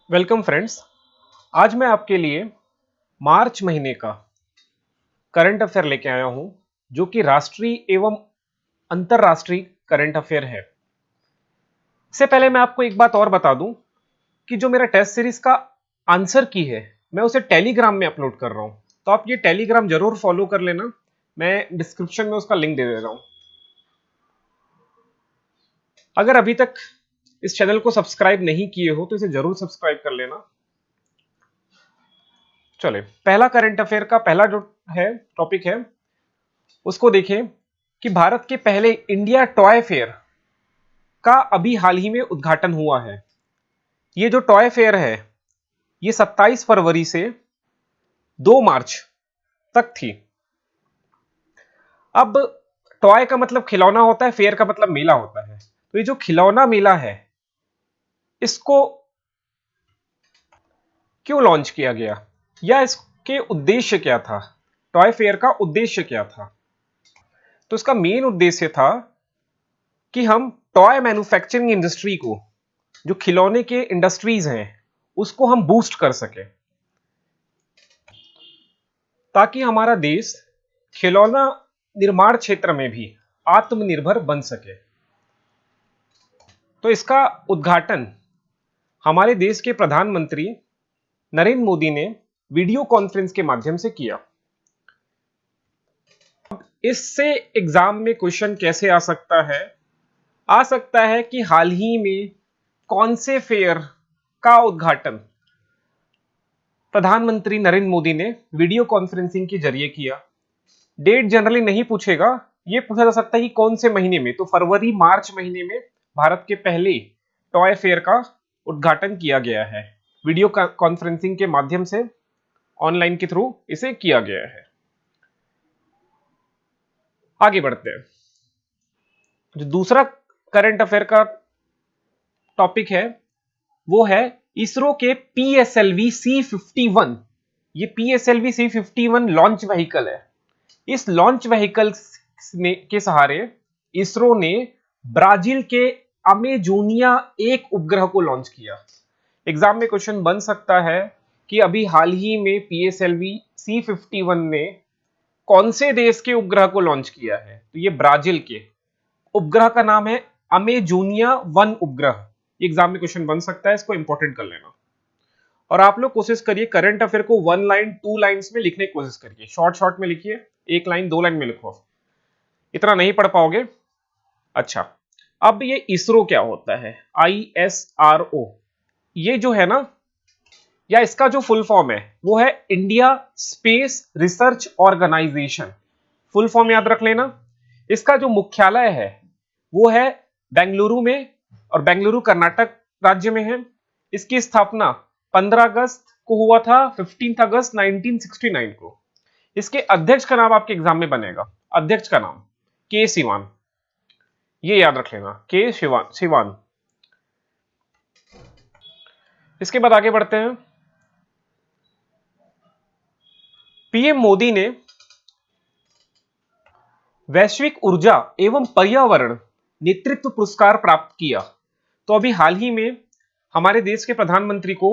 Welcome friends. आज मैं आपके लिए मार्च महीने का करंट अफेयर लेके आया हूं, जो कि राष्ट्रीय एवं अंतर्राष्ट्रीय करंट अफेयर है। इससे पहले मैं आपको एक बात और बता दूं कि जो मेरा टेस्ट सीरीज का आंसर की है, मैं उसे टेलीग्राम में अपलोड कर रहा हूं, तो आप ये टेलीग्राम जरूर फॉलो कर लेना। मैं डिस्क्रिप्शन में उसका लिंक दे दे रहा हूं। अगर अभी तक इस चैनल को सब्सक्राइब नहीं किए हो तो इसे जरूर सब्सक्राइब कर लेना। चले, पहला करंट अफेयर का पहला जो है टॉपिक है उसको देखें कि भारत के पहले इंडिया टॉय फेयर का अभी हाल ही में उद्घाटन हुआ है। ये जो टॉय फेयर है ये 27 फरवरी से 2 मार्च तक थी। अब टॉय का मतलब खिलौना होता है, फेयर का मतलब मेला होता है। तो ये जो खिलौना मेला है इसको क्यों लॉन्च किया गया या इसके उद्देश्य क्या था, टॉय फेयर का उद्देश्य क्या था? तो इसका मेन उद्देश्य था कि हम टॉय मैन्युफैक्चरिंग इंडस्ट्री को, जो खिलौने के इंडस्ट्रीज हैं, उसको हम बूस्ट कर सके, ताकि हमारा देश खिलौना निर्माण क्षेत्र में भी आत्मनिर्भर बन सके। तो इसका उद्घाटन हमारे देश के प्रधानमंत्री नरेंद्र मोदी ने वीडियो कॉन्फ्रेंस के माध्यम से किया। इससे एग्जाम में क्वेश्चन कैसे आ सकता है? आ सकता है कि हाल ही में कौन से फेयर का उद्घाटन प्रधानमंत्री नरेंद्र मोदी ने वीडियो कॉन्फ्रेंसिंग के जरिए किया। डेट जनरली नहीं पूछेगा, यह पूछा जा सकता है कि कौन से महीने में। तो फरवरी मार्च महीने में भारत के पहले टॉय फेयर का उद्घाटन किया गया है, वीडियो कॉन्फ्रेंसिंग के माध्यम से, ऑनलाइन के थ्रू इसे किया गया है। आगे बढ़ते हैं। जो दूसरा करंट अफेयर का टॉपिक है वो है इसरो के PSLV C51। ये PSLV C51 लॉन्च व्हीकल है। इस लॉन्च व्हीकल के सहारे इसरो ने ब्राजील के अमेजोनिया 1 उपग्रह को लॉन्च किया। एग्जाम में क्वेश्चन बन सकता है कि अभी हाल ही में PSLV C51 ने कौन से देश के उपग्रह को लॉन्च किया है? तो ये ब्राजील के उपग्रह का नाम है अमेजोनिया 1 उपग्रह। एग्जाम में क्वेश्चन बन सकता है, इसको इंपॉर्टेंट कर लेना। और आप लोग कोशिश करिए करंट अफेयर को 1 लाइन 2 लाइंस में लिखने की कोशिश करिए, शॉर्ट शॉर्ट में लिखिए, 1 लाइन 2 लाइन में लिखो, इतना नहीं पढ़ पाओगे। अच्छा, अब ये इसरो क्या होता है? ISRO, ये जो है ना, या इसका जो फुल फॉर्म है वो है India space research organisation. Full form याद रख लेना। इसका जो मुख्यालय है वो है बेंगलुरु में, और बेंगलुरु कर्नाटक राज्य में है। इसकी स्थापना 15 अगस्त को हुआ था, 15 अगस्त 1969 को। इसके अध्यक्ष का नाम आपके एग्जाम में बनेगा, अध्यक्ष का नाम के सिवान, ये याद रख लेना, के सिवान। इसके बाद आगे बढ़ते हैं। पीएम मोदी ने वैश्विक ऊर्जा एवं पर्यावरण नेतृत्व पुरस्कार प्राप्त किया। तो अभी हाल ही में हमारे देश के प्रधानमंत्री को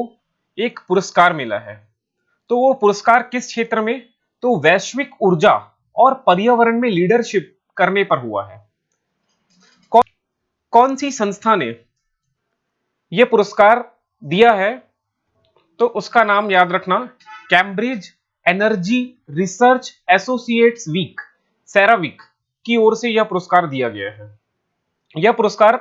एक पुरस्कार मिला है। तो वो पुरस्कार किस क्षेत्र में? तो वैश्विक ऊर्जा और पर्यावरण में लीडरशिप करने पर हुआ है। कौन सी संस्था ने यह पुरस्कार दिया है? तो उसका नाम याद रखना, Cambridge energy research associates week, CERAWeek की ओर से यह पुरस्कार दिया गया है। यह पुरस्कार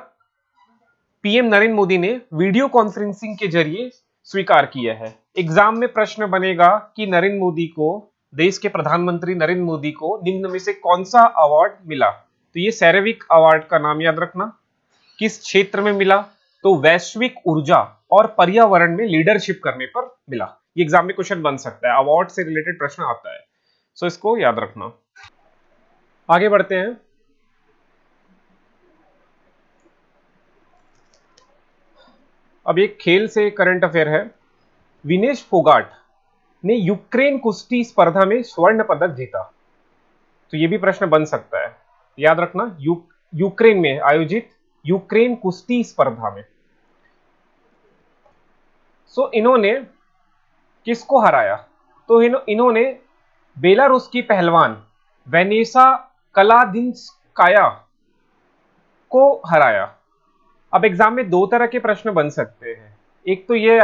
पीएम नरेंद्र मोदी ने वीडियो कॉन्फ्रेंसिंग के जरिए स्वीकार किया है। एग्जाम में प्रश्न बनेगा कि नरेंद्र मोदी को, देश के प्रधानमंत्री नरेंद्र मोदी को निम्न में से कौन सा अवार्ड मिला? तो ये सेरावीक अवार्ड का नाम याद रखना। किस क्षेत्र में मिला? तो वैश्विक ऊर्जा और पर्यावरण में लीडरशिप करने पर मिला। ये एग्जाम में क्वेश्चन बन सकता है, अवार्ड से रिलेटेड प्रश्न आता है, सो इसको याद रखना। आगे बढ़ते हैं। अब एक खेल से करंट अफेयर है। विनेश फोगाट ने यूक्रेन कुश्ती स्पर्धा में स्वर्ण पदक जीता। तो यह भी प्रश्न बन सकता है, याद रखना, यूक्रेन में आयोजित यूक्रेन कुश्ती स्पर्धा में सो इन्होंने किसको हराया? तो इन्होंने बेलारूस की पहलवान वेनेसा कलादिंस्काया को हराया। अब एग्जाम में दो तरह के प्रश्न बन सकते हैं। एक तो ये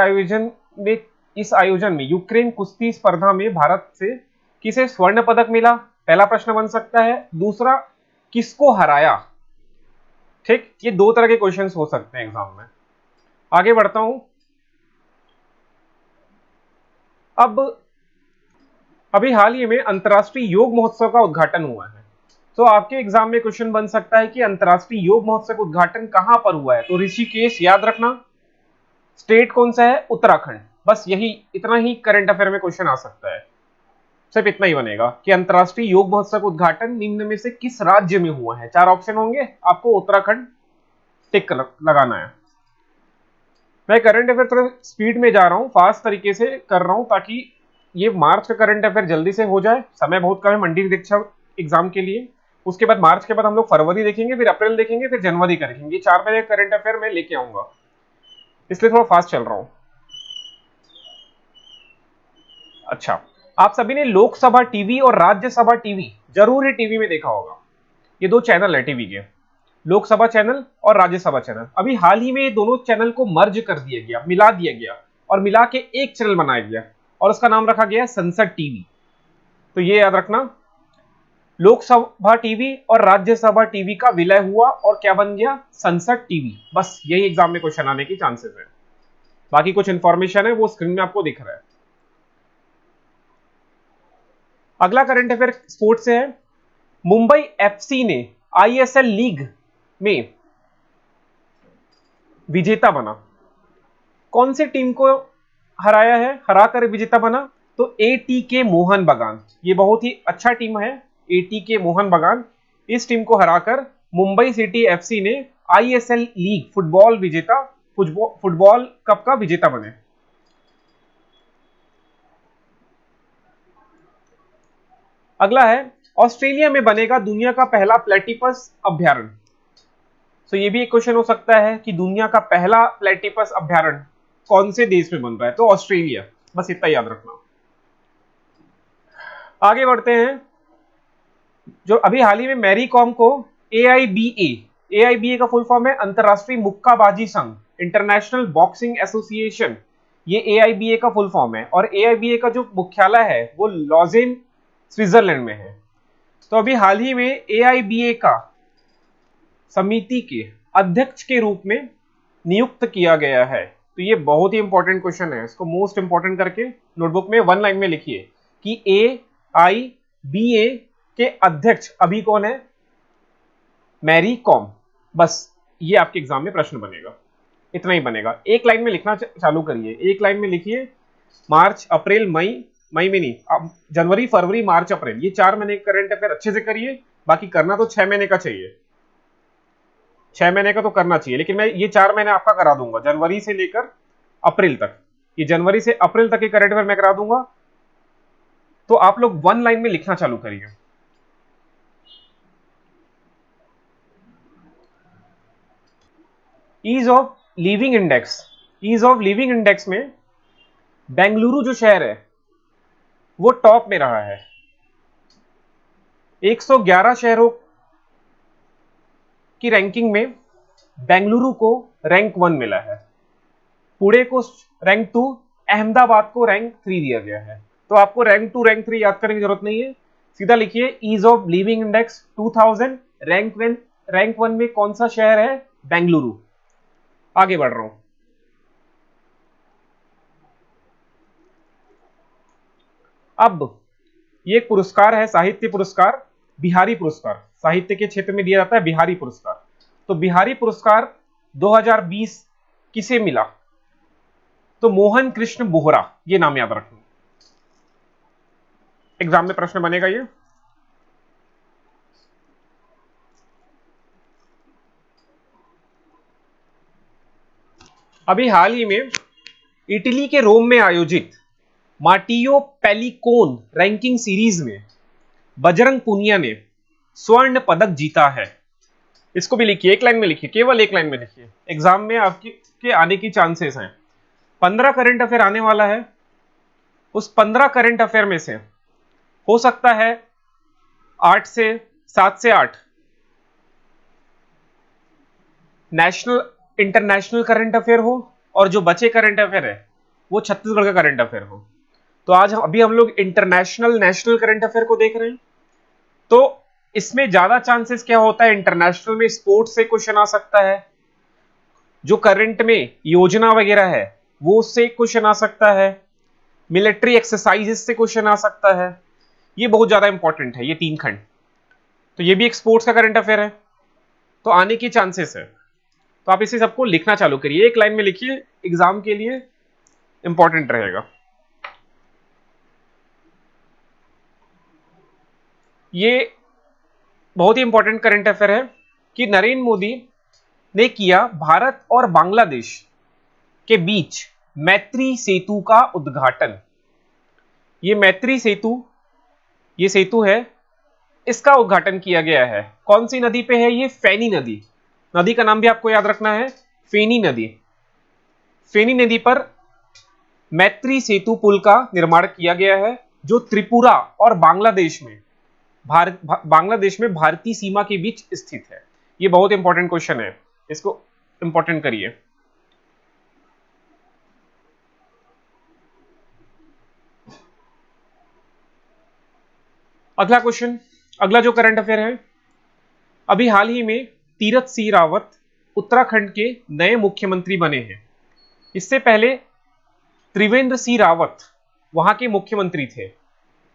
इस आयोजन में यूक्रेन कुश्ती स्पर्धा में भारत से किसे स्वर्ण पदक मिला, पहला प्रश्न बन सकता है। दूसरा, किसको हराया? ठीक, ये दो तरह के क्वेश्चंस हो सकते हैं एग्जाम में। आगे बढ़ता हूं। अब अभी हाल ही में अंतर्राष्ट्रीय योग महोत्सव का उद्घाटन हुआ है। तो आपके एग्जाम में क्वेश्चन बन सकता है कि अंतर्राष्ट्रीय योग महोत्सव का उद्घाटन कहां पर हुआ है? तो ऋषिकेश याद रखना। स्टेट कौन सा है? उत्तराखंड। बस यही, इतना ही करंट अफेयर में क्वेश्चन आ सकता है। सिर्फ इतना ही बनेगा कि अंतर्राष्ट्रीय योग महोत्सव का उद्घाटन निम्न में से किस राज्य में हुआ है? चार ऑप्शन होंगे, आपको उत्तराखंड टिक लगाना है। मैं करंट अफेयर थोड़ा स्पीड में जा रहा हूं, फास्ट तरीके से कर रहा हूं ताकि ये मार्च का करंट अफेयर जल्दी से हो जाए। समय बहुत कम है मंडी दीक्षा एग्जाम के लिए। उसके बाद मार्च के बाद हम लोग फरवरी देखेंगे, फिर अप्रैल देखेंगे, फिर जनवरी करेंगे। 4 महीने करंट अफेयर में लेके आऊंगा, इसलिए थोड़ा फास्ट चल रहा हूं। अच्छा, आप सभी ने लोकसभा टीवी और राज्यसभा टीवी जरूर ही टीवी में देखा होगा। ये दो चैनल है टीवी के, लोकसभा चैनल और राज्यसभा चैनल। अभी हाल ही में ये दोनों चैनल को मर्ज कर दिया गया, मिला दिया गया और मिला के एक चैनल बनाया गया और उसका नाम रखा गया संसद टीवी। तो ये याद रखना, लोकसभा टीवी और राज्यसभा टीवी का विलय हुआ और क्या बन गया? संसद टीवी। बस यही एग्जाम में क्वेश्चन आने की चांसेस है। बाकी कुछ इंफॉर्मेशन है वो स्क्रीन में आपको दिख रहा है। अगला करंट अफेयर स्पोर्ट्स से है। मुंबई एफसी ने आईएसएल लीग में विजेता बना। कौन सी टीम को हराया है, हराकर विजेता बना? तो एटीके मोहन बगान। ये बहुत ही अच्छा टीम है, एटीके मोहन बगान। इस टीम को हराकर मुंबई सिटी एफसी ने आईएसएल लीग फुटबॉल कप का विजेता बने। अगला है, ऑस्ट्रेलिया में बनेगा दुनिया का पहला प्लेटिपस अभ्यारण्य। तो ये भी एक क्वेश्चन हो सकता है कि दुनिया का पहला प्लेटिपस अभ्यारण्य कौन से देश में बन रहा है? तो ऑस्ट्रेलिया। बस इतना याद रखना। आगे बढ़ते हैं। जो अभी हाल ही में मैरी कॉम को एआईबीए का फुल फॉर्म है अंतरराष्ट्रीय मुक्काबाजी संघ, इंटरनेशनल बॉक्सिंग एसोसिएशन। ये एआईबीए का फुल फॉर्म है और एआईबीए का जो मुख्यालय है वो लॉजेन स्विट्जरलैंड में है। तो अभी हाल ही में एआईबीए का समिति के अध्यक्ष के रूप में नियुक्त किया गया है। तो ये बहुत ही इंपॉर्टेंट क्वेश्चन है, इसको मोस्ट इंपॉर्टेंट करके नोटबुक में वन लाइन में लिखिए कि एआईबीए के अध्यक्ष अभी कौन है? मैरी कॉम। बस ये आपके एग्जाम में प्रश्न बनेगा, इतना ही बनेगा। एक लाइन में लिखना चालू करिए, एक लाइन में लिखिए मार्च अप्रैल मई में नहीं, अब जनवरी फरवरी मार्च अप्रैल, ये 4 महीने करंट अफेयर अच्छे से करिए। बाकी करना तो 6 महीने का चाहिए, 6 महीने का तो करना चाहिए, लेकिन मैं ये 4 महीने आपका करा दूंगा जनवरी से लेकर अप्रैल तक। ये जनवरी से अप्रैल तक के करंट अफेयर मैं करा दूंगा। तो आप लोग वन लाइन में लिखना चालू करिए। Ease of living index, ease of living index में बेंगलुरु जो शहर है वो टॉप में रहा है। 111 शहरों की रैंकिंग में बेंगलुरु को रैंक 1 मिला है, पुणे को रैंक 2, अहमदाबाद को रैंक 3 दिया गया है। तो आपको रैंक 2 रैंक 3 याद करने की जरूरत नहीं है, सीधा लिखिए ease of living index 2000, rank 1 में कौन सा शहर है? बेंगलुरु। आगे बढ़ रहा हूं। अब ये पुरस्कार है साहित्य पुरस्कार, बिहारी पुरस्कार। साहित्य के क्षेत्र में दिया जाता है बिहारी पुरस्कार। तो बिहारी पुरस्कार 2020 किसे मिला? तो मोहन कृष्ण बोहरा, ये नाम याद रखना, एग्जाम में प्रश्न बनेगा ये। अभी हाल ही में इटली के रोम में आयोजित मार्टियो पेलिकोन रैंकिंग सीरीज में बजरंग पुनिया ने स्वर्ण पदक जीता है। इसको भी लिखिए, एक लाइन में लिखिए, केवल एक लाइन में लिखिए, एग्जाम में आपके आने की चांसेस हैं। 15 करंट अफेयर आने वाला है। उस 15 करंट अफेयर में से हो सकता है 7 से 8 नेशनल इंटरनेशनल करंट अफेयर हो, और जो बचे करंट अफेयर है वो छत्तीसगढ़ का करंट अफेयर हो। तो आज अभी हम लोग इंटरनेशनल नेशनल करंट अफेयर को देख रहे हैं। तो इसमें ज्यादा चांसेस क्या होता है, इंटरनेशनल में स्पोर्ट्स से क्वेश्चन आ सकता है, जो करंट में योजना वगैरह है वो उससे क्वेश्चन आ सकता है, मिलिट्री एक्सरसाइजेस से क्वेश्चन आ सकता है। ये बहुत ज्यादा इंपॉर्टेंट है, ये 3 खंड। तो ये भी एक स्पोर्ट्स का करंट अफेयर है, तो आने की चांसेस है। तो आप इसे सबको लिखना चालू करिए, एक लाइन में लिखिए, एग्जाम के लिए इंपॉर्टेंट रहेगा। ये बहुत ही इंपॉर्टेंट करंट अफेयर है कि नरेंद्र मोदी ने किया भारत और बांग्लादेश के बीच मैत्री सेतु का उद्घाटन। ये मैत्री सेतु, ये सेतु है, इसका उद्घाटन किया गया है। कौन सी नदी पे है ये? फेनी नदी। नदी का नाम भी आपको याद रखना है, फेनी नदी। फेनी नदी पर मैत्री सेतु पुल का निर्माण किया गया है, जो त्रिपुरा और बांग्लादेश में भारतीय सीमा के बीच स्थित है। ये बहुत इंपॉर्टेंट क्वेश्चन है, इसको इंपॉर्टेंट करिए। अगला क्वेश्चन, अगला जो करंट अफेयर है, अभी हाल ही में तीरथ सिंह रावत उत्तराखंड के नए मुख्यमंत्री बने हैं। इससे पहले त्रिवेंद्र सिंह रावत वहां के मुख्यमंत्री थे,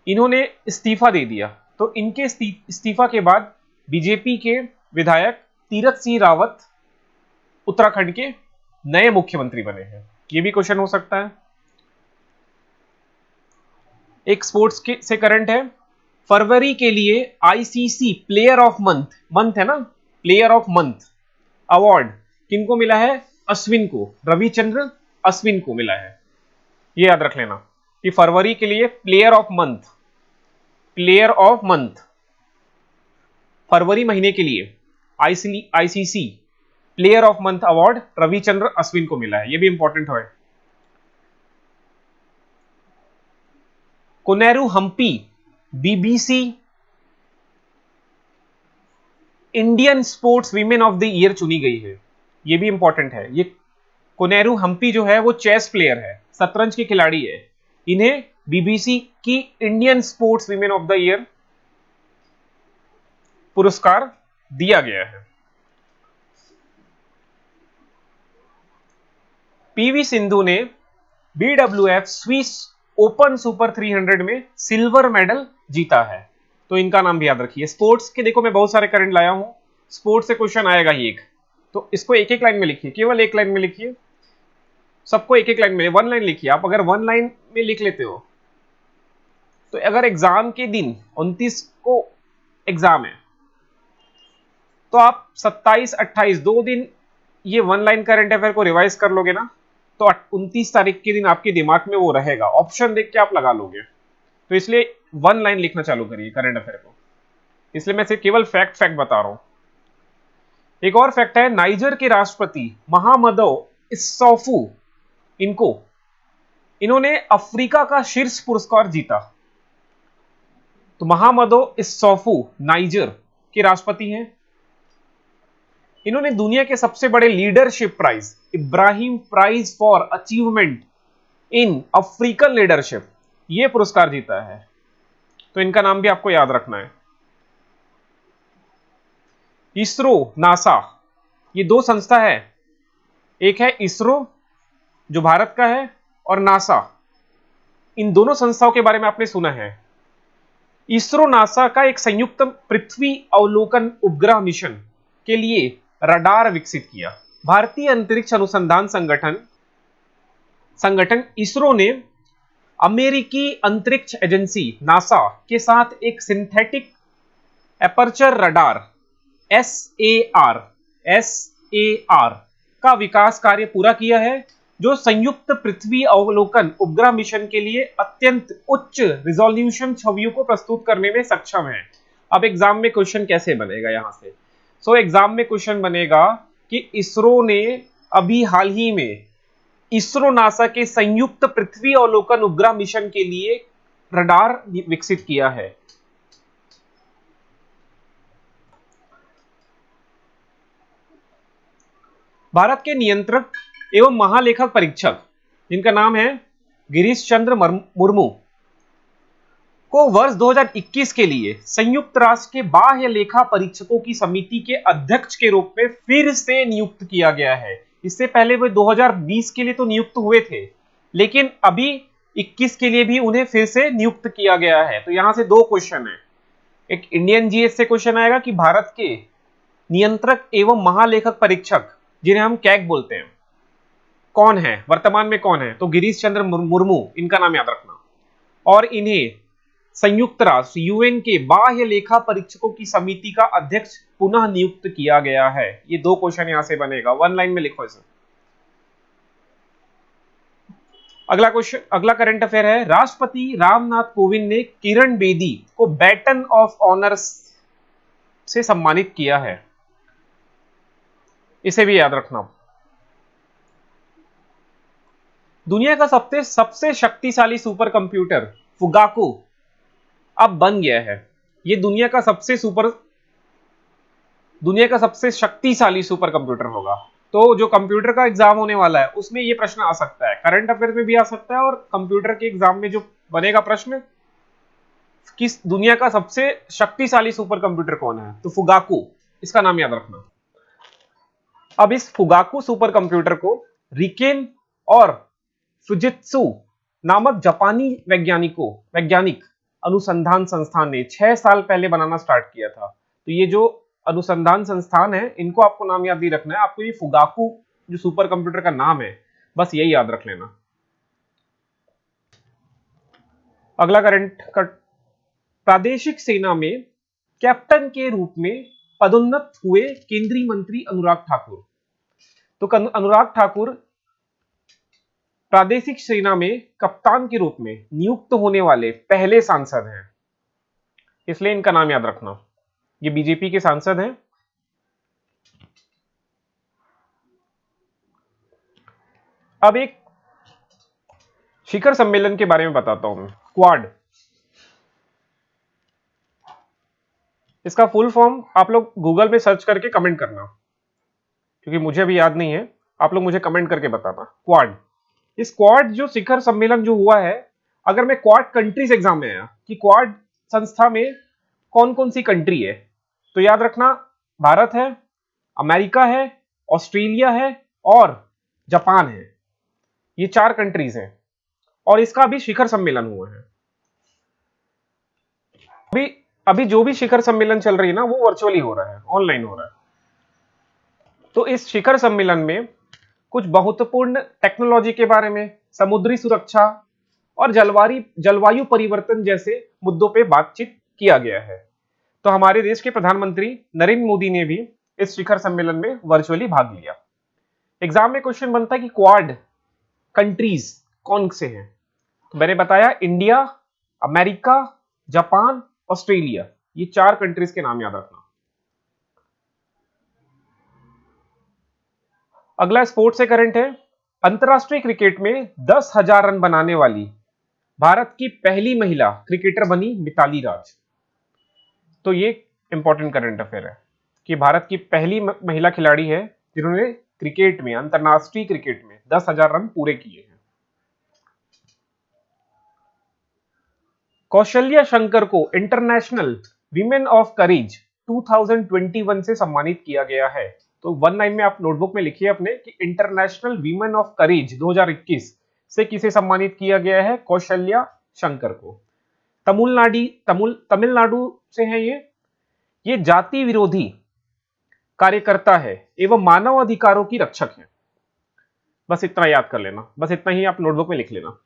इन्होंने इस्तीफा दे दिया। तो इनके इस्तीफा के बाद बीजेपी के विधायक तीरथ सिंह रावत उत्तराखंड के नए मुख्यमंत्री बने हैं। यह भी क्वेश्चन हो सकता है। एक स्पोर्ट्स के से करंट है, फरवरी के लिए ICC player of month, month है ना, प्लेयर ऑफ मंथ अवार्ड किनको मिला है? अश्विन को, रविचंद्र अश्विन को मिला है। ये याद रख लेना कि फरवरी के लिए player of month, player of month फरवरी महीने के लिए ICC player of month award Ravichandra Ashwin को मिला है। यह भी इंपॉर्टेंट है। Koneru Humpy BBC Indian sports women of the year चुनी गई है। यह भी इंपॉर्टेंट है। ये कोनेरू हम्पी जो है वो चेस प्लेयर है, शतरंज की खिलाड़ी है। इन्हें बीबीसी की Indian sports women of the year पुरस्कार दिया गया है। पीवी सिंधु ने बीडब्ल्यूएफ स्विस ओपन सुपर 300 में सिल्वर मेडल जीता है। तो इनका नाम भी याद रखिए। स्पोर्ट्स के देखो मैं बहुत सारे करंट लाया हूं, स्पोर्ट्स से क्वेश्चन आएगा ही एक, तो इसको एक एक लाइन में लिखिए, केवल एक लाइन में लिखिए, सबको एक एक लाइन में, 1 लाइन लिखिए। आप अगर 1 लाइन में लिख लेते हो तो अगर एग्जाम के दिन 29 को एग्जाम है तो आप 27 28 2 दिन ये 1 लाइन करंट अफेयर को रिवाइज कर लोगे ना, तो 29 तारीख के दिन आपके दिमाग में वो रहेगा, ऑप्शन देख के आप लगा लोगे। तो इसलिए 1 लाइन लिखना चालू करिए करंट अफेयर को। इसलिए मैं सिर्फ केवल फैक्ट बता रहा हूं। एक और फैक्ट है, नाइजर के राष्ट्रपति महामदो इस्सौफू इन्होंने अफ्रीका का शीर्ष पुरस्कार जीता। तो महामदो इस्सौफू नाइजर के राष्ट्रपति हैं। इन्होंने दुनिया के सबसे बड़े leadership prize Ibrahim prize for achievement in African leadership, यह पुरस्कार जीता है। तो इनका नाम भी आपको याद रखना है। इसरो, नासा, ये 2 संस्था है, एक है इसरो जो भारत का है और नासा। इन दोनों संस्थाओं के बारे में आपने सुना है। इसरो नासा का एक संयुक्त पृथ्वी अवलोकन उपग्रह मिशन के लिए रडार विकसित किया। भारतीय अंतरिक्ष अनुसंधान संगठन इसरो ने अमेरिकी अंतरिक्ष एजेंसी नासा के साथ एक सिंथेटिक एपर्चर रडार SAR का विकास कार्य पूरा किया है, जो संयुक्त पृथ्वी अवलोकन उपग्रह मिशन के लिए अत्यंत उच्च रिजोल्यूशन छवियों को प्रस्तुत करने में सक्षम है। अब एग्जाम में क्वेश्चन कैसे बनेगा यहां से? एग्जाम में क्वेश्चन बनेगा कि इसरो ने अभी हाल ही में इसरो नासा के संयुक्त पृथ्वी अवलोकन उपग्रह मिशन के लिए रडार विकसित किया है? भारत के नियंत्रक एवं महालेखक परीक्षक जिनका नाम है गिरीश चंद्र मुर्मू को वर्ष 2021 के लिए संयुक्त राष्ट्र के बाह्य लेखा परीक्षकों की समिति के अध्यक्ष के रूप में फिर से नियुक्त किया गया है। इससे पहले वे 2020 के लिए तो नियुक्त हुए थे, लेकिन अभी 21 के लिए भी उन्हें फिर से नियुक्त किया गया है। तो यहां से दो क्वेश्चन है, एक इंडियन जीएस से क्वेश्चन आएगा कि भारत के नियंत्रक एवं महालेखक परीक्षक जिन्हें हम कैग बोलते हैं कौन है, वर्तमान में कौन है? तो गिरीश चंद्र मुर्मू, इनका नाम याद रखना। और इन्हें संयुक्त राष्ट्र यूएन के बाह्य लेखा परीक्षकों की समिति का अध्यक्ष पुनः नियुक्त किया गया है। ये दो क्वेश्चन यहां से बनेगा, वन लाइन में लिखो इसे। अगला क्वेश्चन, अगला करंट अफेयर है, राष्ट्रपति रामनाथ कोविंद ने किरण बेदी को बैटन ऑफ ऑनर से सम्मानित किया है। इसे भी याद रखना। दुनिया का सबसे शक्तिशाली सुपर कंप्यूटर फुगाकू अब बन गया है। ये दुनिया का सबसे शक्तिशाली सुपर कंप्यूटर होगा। तो जो कंप्यूटर का एग्जाम होने वाला है उसमें ये प्रश्न आ सकता है, करंट अफेयर में भी आ सकता है, और कंप्यूटर के एग्जाम में जो बनेगा प्रश्न, किस दुनिया का सबसे शक्तिशाली सुपर कंप्यूटर कौन है? तो फुगाकू, इसका नाम याद रखना। अब इस फुगाकू सुपर कंप्यूटर को रिकेन और फुजित्सु नामक जापानी वैज्ञानिक अनुसंधान संस्थान ने 6 साल पहले बनाना स्टार्ट किया था। तो ये जो अनुसंधान संस्थान है, इनको आपको नाम याद नहीं रखना है, आपको ये फुगाकू जो सुपर कंप्यूटर का नाम है बस यही याद रख लेना। अगला करंट, प्रादेशिक सेना में कैप्टन के रूप में पदोन्नत हुए केंद्रीय मंत्री अनुराग ठाकुर। तो अनुराग ठाकुर प्रादेशिक सेना में कप्तान के रूप में नियुक्त होने वाले पहले सांसद हैं, इसलिए इनका नाम याद रखना। ये बीजेपी के सांसद हैं। अब एक शिखर सम्मेलन के बारे में बताता हूं, क्वाड। इसका फुल फॉर्म आप लोग गूगल पे सर्च करके कमेंट करना, क्योंकि मुझे भी याद नहीं है, आप लोग मुझे कमेंट करके बताना। क्वाड, इस क्वाड जो शिखर सम्मेलन जो हुआ है, अगर मैं क्वाड कंट्रीज एग्जाम में आया कि क्वाड संस्था में कौन कौन सी कंट्री है, तो याद रखना भारत है, अमेरिका है, ऑस्ट्रेलिया है और जापान है। ये 4 कंट्रीज हैं और इसका अभी शिखर सम्मेलन हुआ है। अभी जो भी शिखर सम्मेलन चल रही है ना, वो वर्चुअली हो रहा है, ऑनलाइन हो रहा है। तो इस शिखर सम्मेलन में कुछ महत्वपूर्ण टेक्नोलॉजी के बारे में, समुद्री सुरक्षा और जलवायु परिवर्तन जैसे मुद्दों पे बातचीत किया गया है। तो हमारे देश के प्रधानमंत्री नरेंद्र मोदी ने भी इस शिखर सम्मेलन में वर्चुअली भाग लिया। एग्जाम में क्वेश्चन बनता है कि क्वाड कंट्रीज कौन से हैं? तो मैंने बताया इंडिया, अमेरिका, जापान, ऑस्ट्रेलिया, ये 4 कंट्रीज के नाम याद रखना। अगला स्पोर्ट्स से करंट है, अंतरराष्ट्रीय क्रिकेट में 10,000 रन बनाने वाली भारत की पहली महिला क्रिकेटर बनी मिताली राज। तो ये इंपॉर्टेंट करंट अफेयर है कि भारत की पहली महिला खिलाड़ी है जिन्होंने क्रिकेट में, अंतरराष्ट्रीय क्रिकेट में 10,000 रन पूरे किए हैं। कौशल्या शंकर को इंटरनेशनल वीमेन ऑफ करेज 2021 से सम्मानित किया गया है। तो 19 में आप नोटबुक में लिखिए अपने कि इंटरनेशनल वीमेन ऑफ करेज 2021 से किसे सम्मानित किया गया है? कौशल्या शंकर को। तमिलनाडु से है ये जाति विरोधी कार्यकर्ता है एवं मानव अधिकारों की रक्षक है। बस इतना याद कर लेना, बस इतना ही आप नोटबुक में लिख लेना।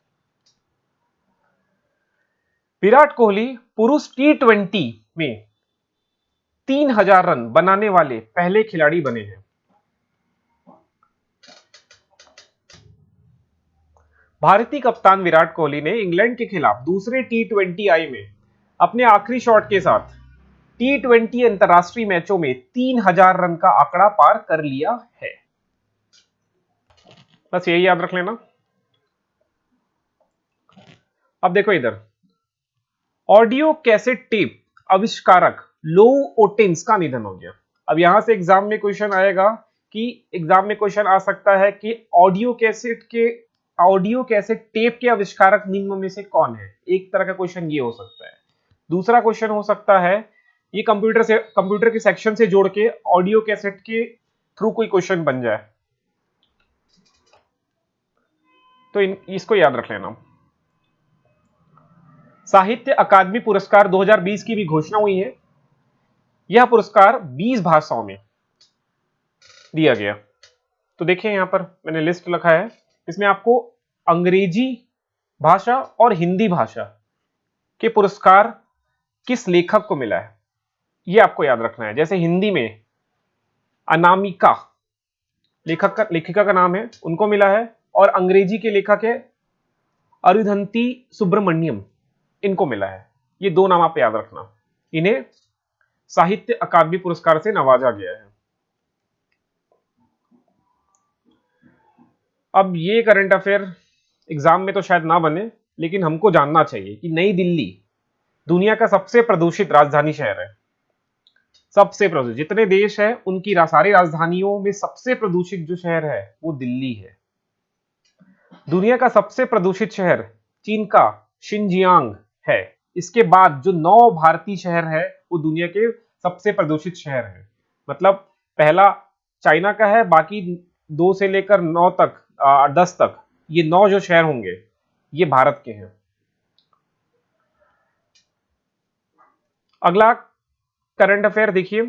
विराट कोहली पुरुष T20 में 3,000 रन बनाने वाले पहले खिलाड़ी बने हैं। भारतीय कप्तान विराट कोहली ने इंग्लैंड के खिलाफ दूसरे T20I में अपने आखिरी शॉट के साथ T20 अंतरराष्ट्रीय मैचों में 3,000 रन का आंकड़ा पार कर लिया है। बस यही याद रख लेना। अब देखो इधर, ऑडियो कैसेट टेप आविष्कारक लो ओटेंस का निधन हो गया। अब यहां से एग्जाम में क्वेश्चन आएगा कि एग्जाम में क्वेश्चन आ सकता है कि ऑडियो कैसेट टेप के आविष्कारक निम्न में से कौन है। एक तरह का क्वेश्चन ये हो सकता है। दूसरा क्वेश्चन हो सकता है ये कंप्यूटर के सेक्शन से जोड़ के ऑडियो कैसेट के थ्रू कोई क्वेश्चन बन जाए, तो इसको याद रख लेना। साहित्य अकादमी पुरस्कार 2020 की भी घोषणा हुई है। यह पुरस्कार 20 भाषाओं में दिया गया। तो देखिए यहां पर मैंने लिस्ट लिखा है, इसमें आपको अंग्रेजी भाषा और हिंदी भाषा के पुरस्कार किस लेखक को मिला है, यह आपको याद रखना है। जैसे हिंदी में अनामिका लेखिका का नाम है, उनको मिला है, और अंग्रेजी के लेखक है अरुंधति सुब्रमण्यम, इनको मिला है। ये दो नाम आप याद रखना। इन्हें साहित्य अकादमी पुरस्कार से नवाजा गया है। अब ये करंट अफेयर एग्जाम में तो शायद ना बने, लेकिन हमको जानना चाहिए कि नई दिल्ली दुनिया का सबसे प्रदूषित राजधानी शहर है। सबसे प्रदूषित, जितने देश है उनकी सारी राजधानियों में सबसे प्रदूषित जो शहर है वो दिल्ली है। दुनिया का सबसे प्रदूषित शहर चीन का शिनजियांग है। इसके बाद जो 9 भारतीय शहर है वो दुनिया के सबसे प्रदूषित शहर है। मतलब पहला चाइना का है, बाकी 2 से लेकर 9 तक 10 तक, ये 9 जो शहर होंगे ये भारत के हैं। अगला करंट अफेयर देखिए,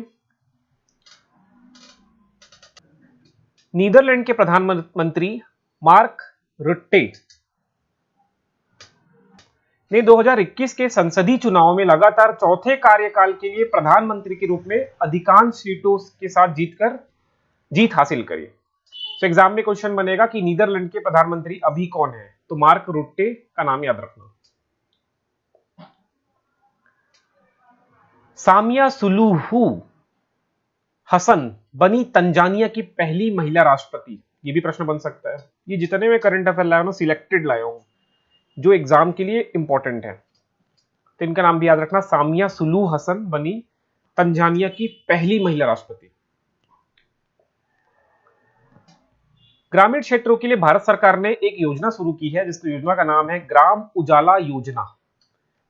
नीदरलैंड के प्रधानमंत्री मार्क रुट्टे ने 2021 के संसदीय चुनाव में लगातार चौथे कार्यकाल के लिए प्रधानमंत्री के रूप में अधिकांश सीटों के साथ जीत हासिल करी। तो एग्जाम में क्वेश्चन बनेगा कि नीदरलैंड के प्रधानमंत्री अभी कौन है, तो मार्क रुट्टे का नाम याद रखना। सामिया सुलूहू हसन बनी तंजानिया की पहली महिला राष्ट्रपति, ये भी प्रश्न बन सकता है। ये जितने में करंट अफेयर लाया हूं सिलेक्टेड लाया हूं जो एग्जाम के लिए इंपॉर्टेंट है, तो इनका नाम भी याद रखना। सामिया सुलूहू हसन बनी तंजानिया की पहली महिला राष्ट्रपति। ग्रामीण क्षेत्रों के लिए भारत सरकार ने एक योजना शुरू की है, जिस योजना का नाम है ग्राम उजाला योजना।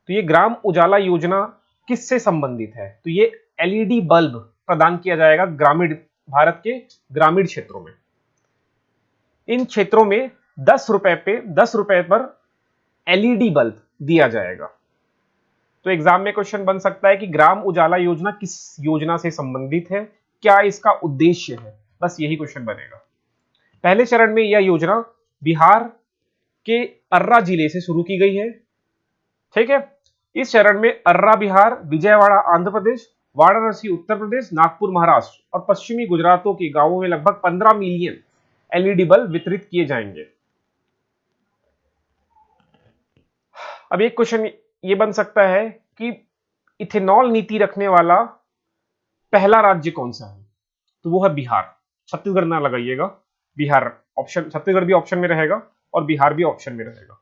तो ये ग्राम उजाला योजना किससे संबंधित है, तो ये एलईडी बल्ब प्रदान किया जाएगा ग्रामीण भारत के ग्रामीण क्षेत्रों में। इन क्षेत्रों में 10 रुपए पर एलईडी बल्ब दिया जाएगा। तो एग्जाम में क्वेश्चन बन सकता है कि ग्राम उजाला योजना किस योजना से संबंधित है, क्या इसका उद्देश्य है, बस यही क्वेश्चन बनेगा। पहले चरण में यह योजना बिहार के अर्रा जिले से शुरू की गई है। ठीक है, इस चरण में अर्रा बिहार, विजयवाड़ा आंध्र प्रदेश, वाराणसी उत्तर प्रदेश, नागपुर महाराष्ट्र और पश्चिमी गुजरातों के गांवों में लगभग 15 मिलियन एलईडी बल्ब वितरित किए जाएंगे। अब एक क्वेश्चन ये बन सकता है कि इथेनॉल नीति रखने वाला पहला राज्य कौन सा है, तो वो है बिहार। छत्तीसगढ़ ना लगाइएगा, बिहार ऑप्शन, छत्तीसगढ़ भी ऑप्शन में रहेगा और बिहार भी ऑप्शन में रहेगा।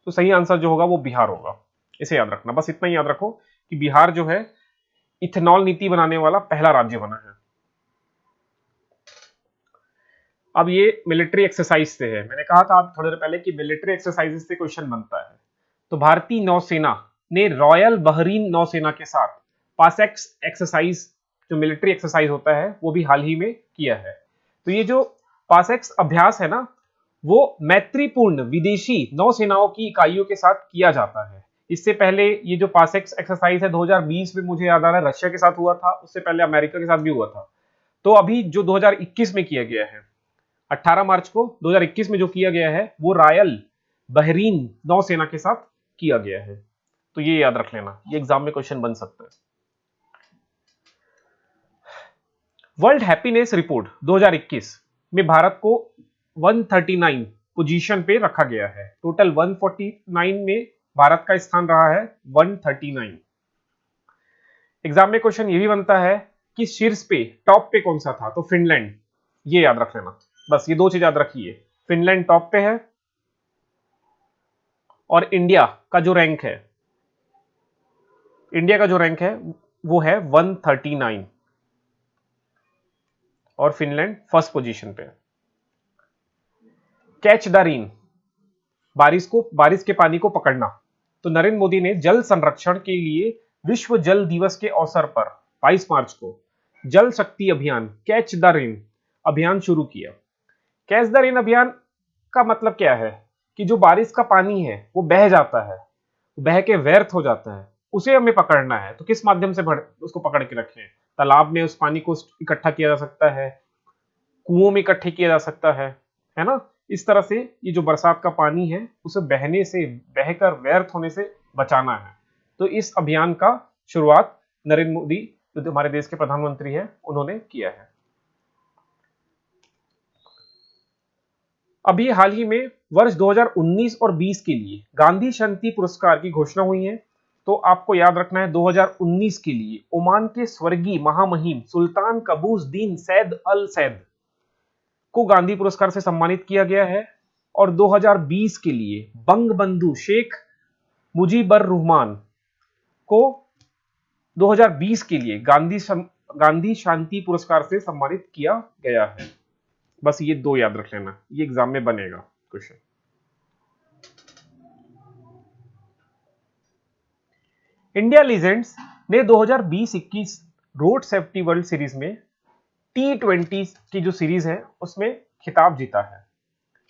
तो सही आंसर जो होगा वो बिहार होगा, इसे याद रखना। बस इतना ही याद रखो कि बिहार जो है इथेनॉल नीति बनाने वाला पहला राज्य बना है। अब ये मिलिट्री एक्सरसाइज से है, मैंने कहा था आप थोड़ी देर पहले कि मिलिट्री एक्सरसाइज से क्वेश्चन बनता है। तो भारतीय नौसेना ने रॉयल बहरीन नौसेना के साथ पासेक्स एक्सरसाइज, जो मिलिट्री एक्सरसाइज होता है, वो भी हाल ही में किया है। तो ये जो पासेक्स अभ्यास है ना, वो मैत्रीपूर्ण विदेशी नौसेनाओं की इकाइयों के साथ किया जाता है। इससे पहले ये जो पासेक्स एक्सरसाइज है 2020 में, मुझे याद आ रहा है रशिया के साथ हुआ था, उससे पहले अमेरिका के साथ भी हुआ था। तो अभी जो 2021 में किया गया है, 18 मार्च को 2021 में जो किया गया है, वो रॉयल बहरीन नौसेना के साथ किया गया है। तो ये याद रख लेना, ये एग्जाम में क्वेश्चन बन सकता है। वर्ल्ड हैप्पीनेस रिपोर्ट 2021 में भारत को 139 पोजीशन पे रखा गया है। टोटल 149 में भारत का स्थान रहा है 139। एग्जाम में क्वेश्चन ये भी बनता है कि शीर्ष पे टॉप पे कौन सा था, तो फिनलैंड, ये याद रख लेना। बस ये दो चीज याद रखिए, फिनलैंड टॉप पे है और इंडिया का जो रैंक है, वो है 139 और फिनलैंड फर्स्ट पोजीशन पे। कैच द रेन, बारिश के पानी को पकड़ना। तो नरेंद्र मोदी ने जल संरक्षण के लिए विश्व जल दिवस के अवसर पर 22 मार्च को जल शक्ति अभियान कैच द रेन अभियान शुरू किया। कैच द रेन अभियान का मतलब क्या है कि जो बारिश का पानी है वो बह जाता है, बह के व्यर्थ हो जाता है, उसे हमें पकड़ना है। तो किस माध्यम से उसको पकड़ के रखें? तालाब में उस पानी को इकट्ठा किया जा सकता है, कुओं में इकट्ठे किया जा सकता है ना। इस तरह से ये जो बरसात का पानी है उसे बहने से, बहकर व्यर्थ होने से बचाना है। तो इस अभियान का शुरुआत नरेंद्र मोदी जो हमारे देश के प्रधानमंत्री हैं उन्होंने किया है। अभी हाल ही में वर्ष 2019 और 20 के लिए गांधी शांति पुरस्कार की घोषणा हुई है। तो आपको याद रखना है 2019 के लिए ओमान के स्वर्गीय महामहिम सुल्तान कबूसुद्दीन सैद अल सैद को गांधी पुरस्कार से सम्मानित किया गया है और 2020 के लिए बंगबंधु शेख मुजीबर रहमान को 2020 के लिए गांधी शांति पुरस्कार से सम्मानित किया गया है। बस ये दो याद रख लेना, ये एग्जाम में बनेगा क्वेश्चन। इंडिया लीजेंड्स ने 2020-21 रोड सेफ्टी वर्ल्ड सीरीज में T20 की जो सीरीज है उसमें खिताब जीता है।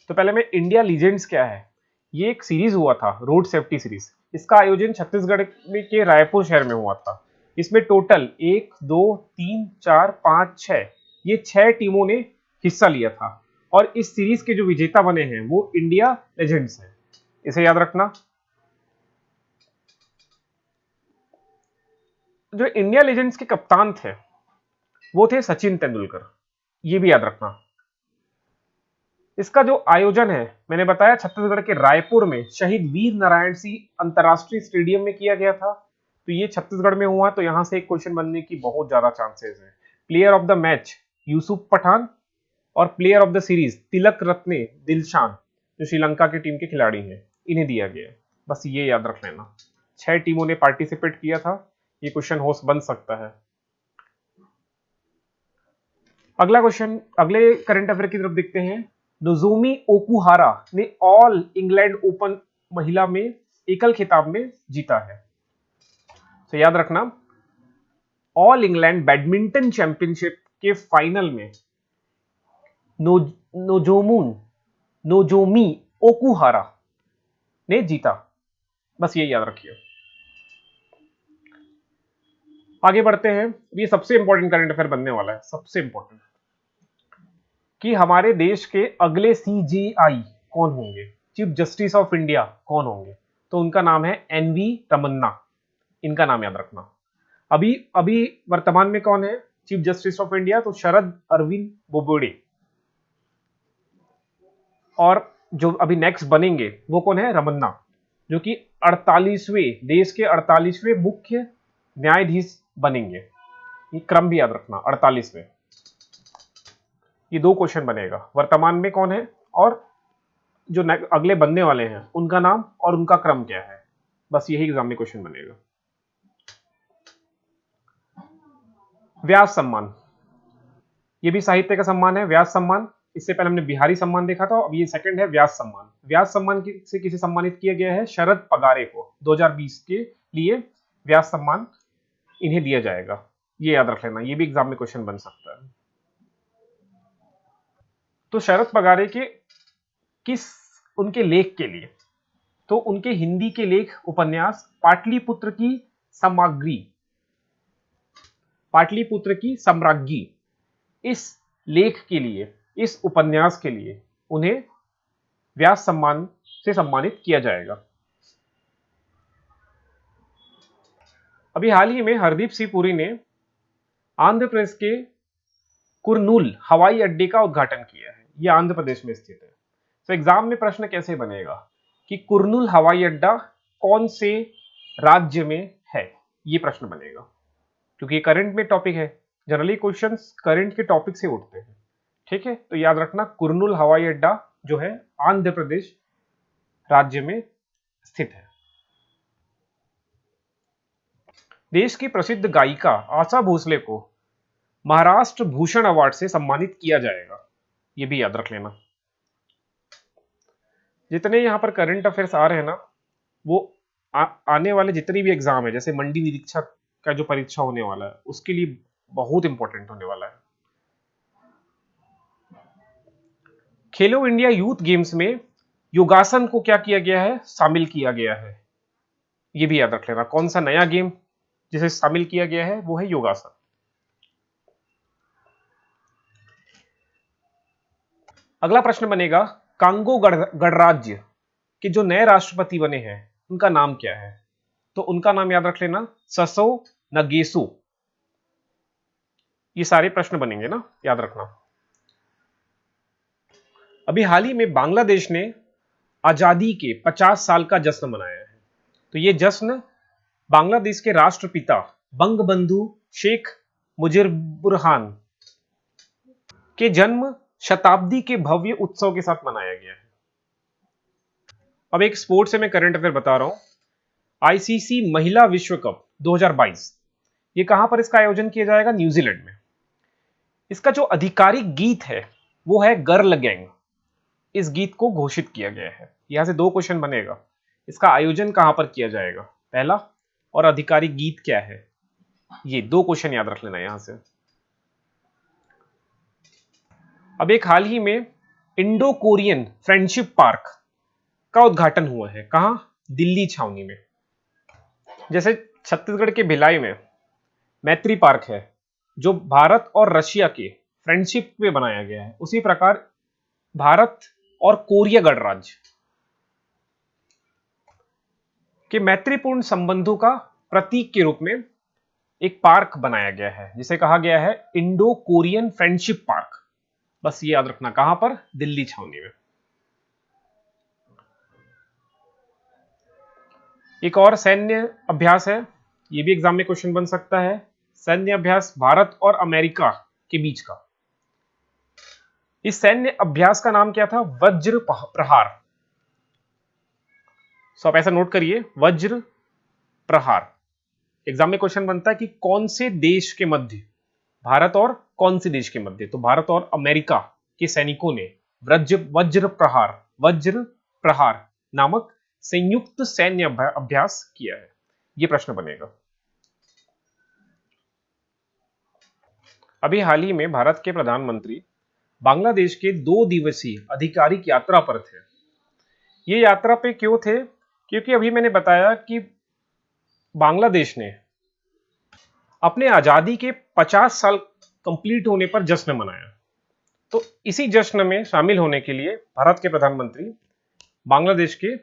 तो पहले में इंडिया लीजेंड्स क्या है, ये एक सीरीज हुआ था रोड सेफ्टी सीरीज। इसका आयोजन छत्तीसगढ़ के रायपुर शहर में हुआ था। इसमें टोटल 1 2 3 4 5 6 ये 6 टीमों ने हिस्सा लिया था और इस सीरीज के जो विजेता बने हैं वो इंडिया लेजेंड्स हैं, इसे याद रखना। जो इंडिया लेजेंड्स के कप्तान थे वो थे सचिन तेंदुलकर, ये भी याद रखना। इसका जो आयोजन है मैंने बताया छत्तीसगढ़ के रायपुर में शहीद वीर नारायण सिंह अंतरराष्ट्रीय स्टेडियम में किया गया था। तो ये छत्तीसगढ़ में हुआ, तो यहां से एक क्वेश्चन बनने की बहुत ज्यादा चांसेस है। Player of the match Yusuf Pathan और player of the series Tilakaratne Dilshan जो श्रीलंका की टीम के खिलाड़ी हैं, इन्हें दिया गया है। बस ये याद रख लेना। 6 टीमों ने पार्टिसिपेट किया था, ये क्वेश्चन हो बन सकता है। अगला क्वेश्चन, अगले करंट अफेयर की तरफ देखते हैं। नोजोमी ओकुहारा ने ऑल इंग्लैंड ओपन महिला में एकल खिताब में जीता है। तो याद रखना, ऑल इंग्लैंड बैडमिंटन चैंपियनशिप के फाइनल में नोजोमी ओकुहारा ने जीता। बस ये याद रखिए। आगे बढ़ते हैं, ये सबसे इंपॉर्टेंट करंट अफेयर बनने वाला है, सबसे इंपॉर्टेंट, कि हमारे देश के अगले CJI कौन होंगे, चीफ जस्टिस ऑफ इंडिया कौन होंगे। तो उनका नाम है NV रमन्ना, इनका नाम याद रखना। अभी अभी वर्तमान में कौन है चीफ जस्टिस ऑफ इंडिया? तो शरद अरविंद बोबडे। और जो अभी नेक्स्ट बनेंगे वो कौन है? रमन्ना, जो कि 48वें देश के 48वें मुख्य न्यायाधीश बनेंगे। ये क्रम भी याद रखना, 48वें। ये दो क्वेश्चन बनेगा, वर्तमान में कौन है और जो अगले बनने वाले हैं उनका नाम और उनका क्रम क्या है। बस यही एग्जाम में क्वेश्चन बनेगा। व्यास सम्मान, ये भी साहित्य का सम्मान है, व्यास सम्मान। इससे पहले हमने बिहारी सम्मान देखा था, अब ये सेकंड है व्यास सम्मान। व्यास सम्मान से किसे सम्मानित किया गया है? शरद पगारे को 2020 के लिए व्यास सम्मान इन्हें दिया जाएगा, ये याद रख लेना, ये भी एग्जाम में क्वेश्चन बन सकता है। तो शरद पगारे के किस उनके लेख के लिए? तो उनके हिंदी के लेख उपन्यास पाटलिपुत्र की सामग्री, पाटलिपुत्र की साम्राज्ञी, इस लेख के लिए, इस उपन्यास के लिए उन्हें व्यास सम्मान से सम्मानित किया जाएगा। अभी हाल ही में हरदीप सिंह पुरी ने आंध्र प्रदेश के कुरनूल हवाई अड्डे का उद्घाटन किया है, यह आंध्र प्रदेश में स्थित है। तो एग्जाम में प्रश्न कैसे बनेगा कि कुरनूल हवाई अड्डा कौन से राज्य में है, यह प्रश्न बनेगा, क्योंकि करंट में टॉपिक है। जनरली क्वेश्चंस करंट के टॉपिक से उठते हैं, ठीक है। तो याद रखना, कुरनूल हवाई अड्डा जो है आंध्र प्रदेश राज्य में स्थित है। देश की प्रसिद्ध गायिका आशा भोसले को महाराष्ट्र भूषण अवार्ड से सम्मानित किया जाएगा, ये भी याद रख लेना। जितने यहां पर करंट अफेयर्स आ रहे हैं ना, वो आने वाले जितनी भी एग्जाम है, जैसे मंडी निरीक्षक का जो परीक्षा होने वाला है, उसके लिए बहुत इंपॉर्टेंट होने वाला है। खेलो इंडिया यूथ गेम्स में योगासन को क्या किया गया है, शामिल किया गया है, ये भी याद रख लेना। कौन सा नया गेम जिसे शामिल किया गया है वो है योगासन। अगला प्रश्न बनेगा, कांगो गणराज्य के जो नए राष्ट्रपति बने हैं उनका नाम क्या है? तो उनका नाम याद रख लेना, ससो नगेसो। ये सारे प्रश्न बनेंगे ना, याद रखना। अभी हाल ही में बांग्लादेश ने आजादी के 50 साल का जश्न मनाया है। तो ये जश्न बांग्लादेश के राष्ट्रपिता बंगबंधु शेख मुजीबुर रहमान के जन्म शताब्दी के भव्य उत्सव के साथ मनाया गया है। अब एक स्पोर्ट्स से मैं करंट अफेयर बता रहा हूं। आईसीसी महिला विश्व कप 2022, ये कहां पर इसका आयोजन किया जाएगा? न्यूजीलैंड में। इसका जो आधिकारिक गीत है वो है गर्ल गैंग। इस गीत को घोषित किया गया है। यहां से 2 क्वेश्चन बनेगा, इसका आयोजन कहां पर किया जाएगा पहला, और आधिकारिक गीत क्या है, ये 2 क्वेश्चन याद रख लेना यहां से। अब एक हाल ही में इंडो कोरियन फ्रेंडशिप पार्क का उद्घाटन हुआ है, कहां? दिल्ली छावनी में। जैसे छत्तीसगढ़ के भिलाई में मैत्री पार्क है जो भारत और रशिया के फ्रेंडशिप में बनाया गया है, उसी प्रकार भारत और कोरिया गणराज्य के मैत्रीपूर्ण संबंधों का प्रतीक के रूप में एक पार्क बनाया गया है जिसे कहा गया है इंडो कोरियन फ्रेंडशिप पार्क। बस ये याद रखना, कहां पर? दिल्ली छावनी में। एक और सैन्य अभ्यास है, ये भी एग्जाम में क्वेश्चन बन सकता है। सैन्य अभ्यास भारत और अमेरिका के बीच का। इस सैन्य अभ्यास का नाम क्या था? वज्र प्रहार। सो आप ऐसा नोट करिए, वज्र प्रहार। एग्जाम में क्वेश्चन बनता है कि कौन से देश के मध्य, भारत और कौन से देश के मध्य? तो भारत और अमेरिका के सैनिकों ने वज्र प्रहार नामक संयुक्त सैन्य अभ्यास किया है। यह प्रश्न बनेगा। अभी हाल ही में भारत के प्रधानमंत्री बांग्लादेश के 2 दिवसीय आधिकारिक यात्रा पर थे। ये यात्रा पे क्यों थे? क्योंकि अभी मैंने बताया कि बांग्लादेश ने अपने आजादी के 50 साल कंप्लीट होने पर जश्न मनाया। तो इसी जश्न में शामिल होने के लिए भारत के प्रधानमंत्री बांग्लादेश के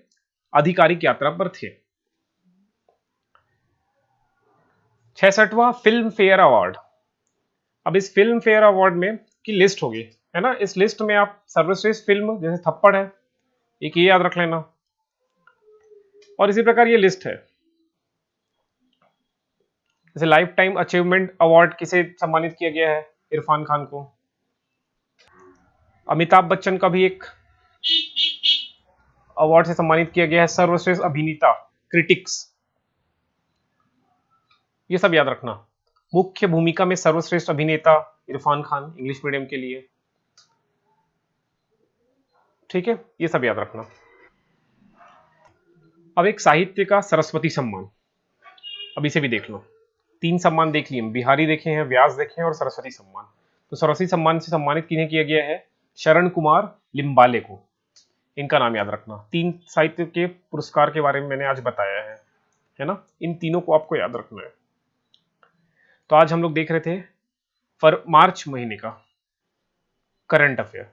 आधिकारिक यात्रा पर थे। 66वां फिल्म फेयर अवार्ड। अब इस फिल्म फेयर अवार्ड में की लिस्ट होगी, है ना। इस लिस्ट में आप सर्वश्रेष्ठ फिल्म, जैसे थप्पड़ है, एक ये याद रख लेना, और इसी प्रकार ये लिस्ट है। जैसे लाइफ टाइम अचीवमेंट अवार्ड किसे सम्मानित किया गया है? इरफान खान को। अमिताभ बच्चन का भी एक अवार्ड से सम्मानित किया गया है, सर्वश्रेष्ठ अभिनेता क्रिटिक्स। ये सब याद रखना। मुख्य भूमिका में सर्वश्रेष्ठ अभिनेता इरफान खान, इंग्लिश मीडियम के लिए, ठीक है, ये सब याद रखना। अब एक साहित्य का सरस्वती सम्मान, अब इसे भी देख लो। 3 सम्मान देख लिए, बिहारी देखे हैं, व्यास देखे हैं और सरस्वती सम्मान। तो सरस्वती सम्मान से सम्मानित किन्हें किया गया है? शरण कुमार लिम्बाले को। इनका नाम याद रखना। 3 साहित्य के पुरस्कार के बारे में मैंने आज बताया है ना। इन तीनों को आपको याद रखना है। तो आज हम लोग देख रहे थे मार्च महीने का करंट अफेयर।